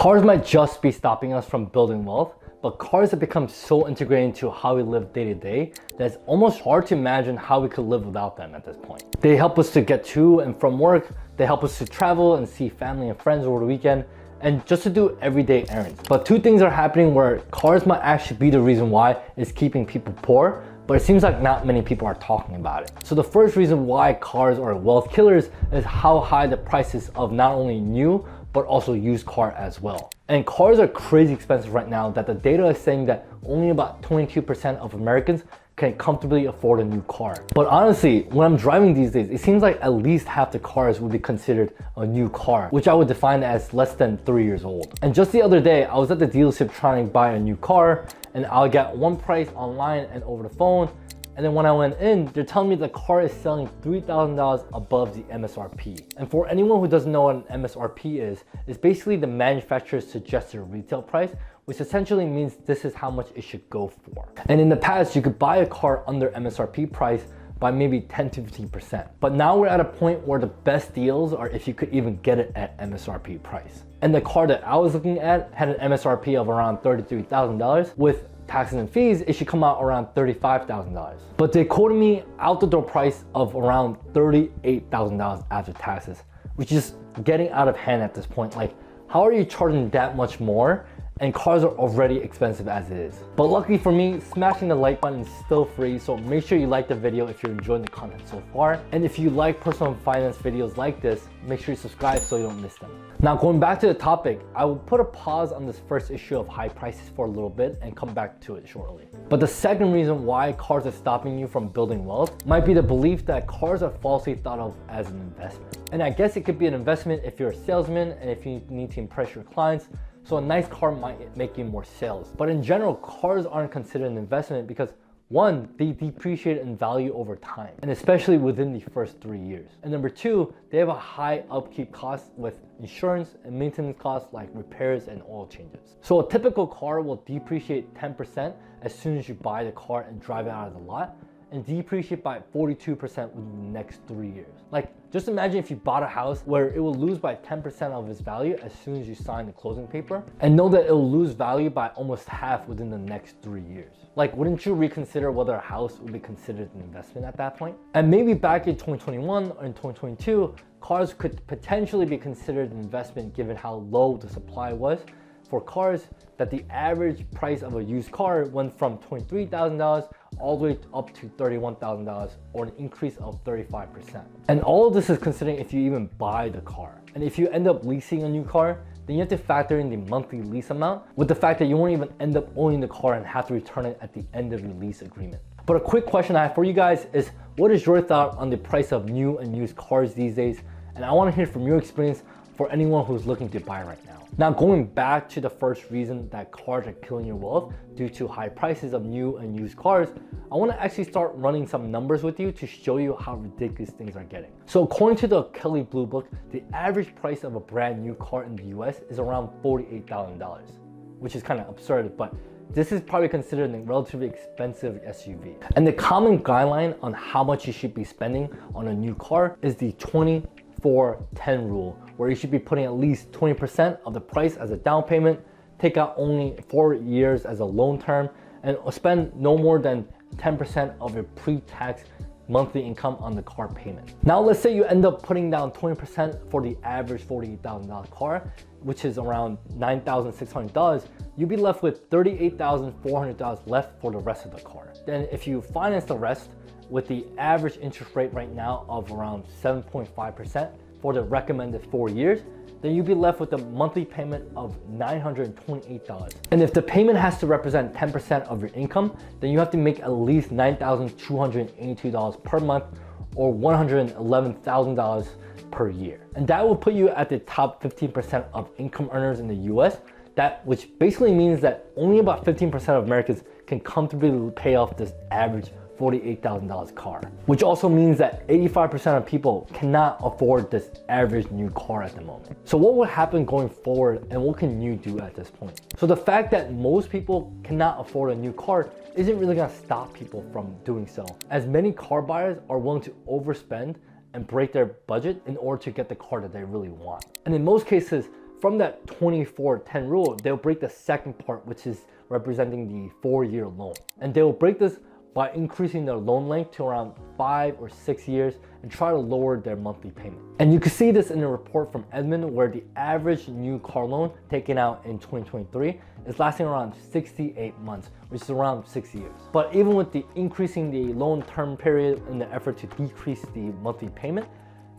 Cars might just be stopping us from building wealth, but cars have become so integrated into how we live day to day that it's almost hard to imagine how we could live without them at this point. They help us to get to and from work, they help us to travel and see family and friends over the weekend, and just to do everyday errands. But two things are happening where cars might actually be the reason why it's keeping people poor, but it seems like not many people are talking about it. So the first reason why cars are wealth killers is how high the prices of not only new, but also used car as well. And cars are crazy expensive right now that the data is saying that only about 22% of Americans can comfortably afford a new car. But honestly, when I'm driving these days, it seems like at least half the cars would be considered a new car, which I would define as less than 3 years old. And just the other day, I was at the dealership trying to buy a new car, and I'll get one price online and over the phone. And then when I went in, they're telling me the car is selling $3,000 above the MSRP. And for anyone who doesn't know what an MSRP is, it's basically the manufacturer's suggested retail price, which essentially means this is how much it should go for. And in the past, you could buy a car under MSRP price by maybe 10 to 15%. But now we're at a point where the best deals are if you could even get it at MSRP price. And the car that I was looking at had an MSRP of around $33,000 with taxes and fees, it should come out around $35,000. But they quoted me out the door price of around $38,000 after taxes, which is getting out of hand at this point. Like, how are you charging that much more? And cars are already expensive as it is. But luckily for me, smashing the like button is still free, so make sure you like the video if you're enjoying the content so far. And if you like personal finance videos like this, make sure you subscribe so you don't miss them. Now going back to the topic, I will put a pause on this first issue of high prices for a little bit and come back to it shortly. But the second reason why cars are stopping you from building wealth might be the belief that cars are falsely thought of as an investment. And I guess it could be an investment if you're a salesman and if you need to impress your clients. So a nice car might make you more sales. But in general, cars aren't considered an investment because one, they depreciate in value over time, and especially within the first 3 years. And number two, they have a high upkeep cost with insurance and maintenance costs like repairs and oil changes. So a typical car will depreciate 10% as soon as you buy the car and drive it out of the lot, and depreciate by 42% within the next 3 years. Like, just imagine if you bought a house where it will lose by 10% of its value as soon as you sign the closing paper, and know that it will lose value by almost half within the next 3 years. Like, wouldn't you reconsider whether a house would be considered an investment at that point? And maybe back in 2021 or in 2022, cars could potentially be considered an investment given how low the supply was for cars, that the average price of a used car went from $23,000 all the way up to $31,000, or an increase of 35%. And all of this is considering if you even buy the car. And if you end up leasing a new car, then you have to factor in the monthly lease amount with the fact that you won't even end up owning the car and have to return it at the end of your lease agreement. But a quick question I have for you guys is, what is your thought on the price of new and used cars these days? And I want to hear from your experience for anyone who's looking to buy right now. Now, going back to the first reason that cars are killing your wealth due to high prices of new and used cars, I want to actually start running some numbers with you to show you how ridiculous things are getting. So according to the Kelley Blue Book, the average price of a brand new car in the US is around $48,000, which is kind of absurd, but this is probably considered a relatively expensive SUV. And the common guideline on how much you should be spending on a new car is the 20-4-10 rule, where you should be putting at least 20% of the price as a down payment, take out only 4 years as a loan term, and spend no more than 10% of your pre-tax monthly income on the car payment. Now let's say you end up putting down 20% for the average $48,000 car, which is around $9,600, you'll be left with $38,400 left for the rest of the car. Then if you finance the rest with the average interest rate right now of around 7.5% for the recommended 4 years, then you'll be left with a monthly payment of $928. And if the payment has to represent 10% of your income, then you have to make at least $9,282 per month, or $111,000 per year. And that will put you at the top 15% of income earners in the US, which basically means that only about 15% of Americans can comfortably pay off this average $48,000 car, which also means that 85% of people cannot afford this average new car at the moment. So what will happen going forward, and what can you do at this point? So the fact that most people cannot afford a new car isn't really gonna stop people from doing so, as many car buyers are willing to overspend and break their budget in order to get the car that they really want. And in most cases, from that 24-10 rule, they'll break the second part, which is representing the 4-year loan. And they will break this by increasing their loan length to around 5 or 6 years and try to lower their monthly payment. And you can see this in a report from Edmund, where the average new car loan taken out in 2023 is lasting around 68 months, which is around 6 years. But even with the increasing the loan term period in the effort to decrease the monthly payment,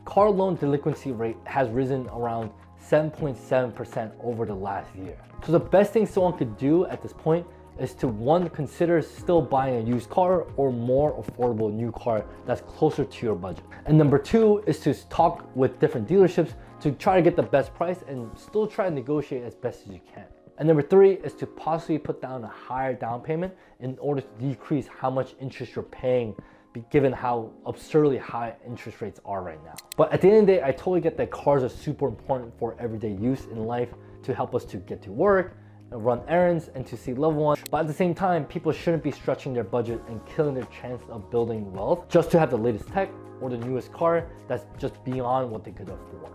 car loan delinquency rate has risen around 7.7% over the last year. So the best thing someone could do at this point is to, one, consider still buying a used car or more affordable new car that's closer to your budget. And number two is to talk with different dealerships to try to get the best price and still try to negotiate as best as you can. And number three is to possibly put down a higher down payment in order to decrease how much interest you're paying, given how absurdly high interest rates are right now. But at the end of the day, I totally get that cars are super important for everyday use in life to help us to get to work, run errands, and to see loved ones. But at the same time, people shouldn't be stretching their budget and killing their chance of building wealth just to have the latest tech or the newest car that's just beyond what they could afford.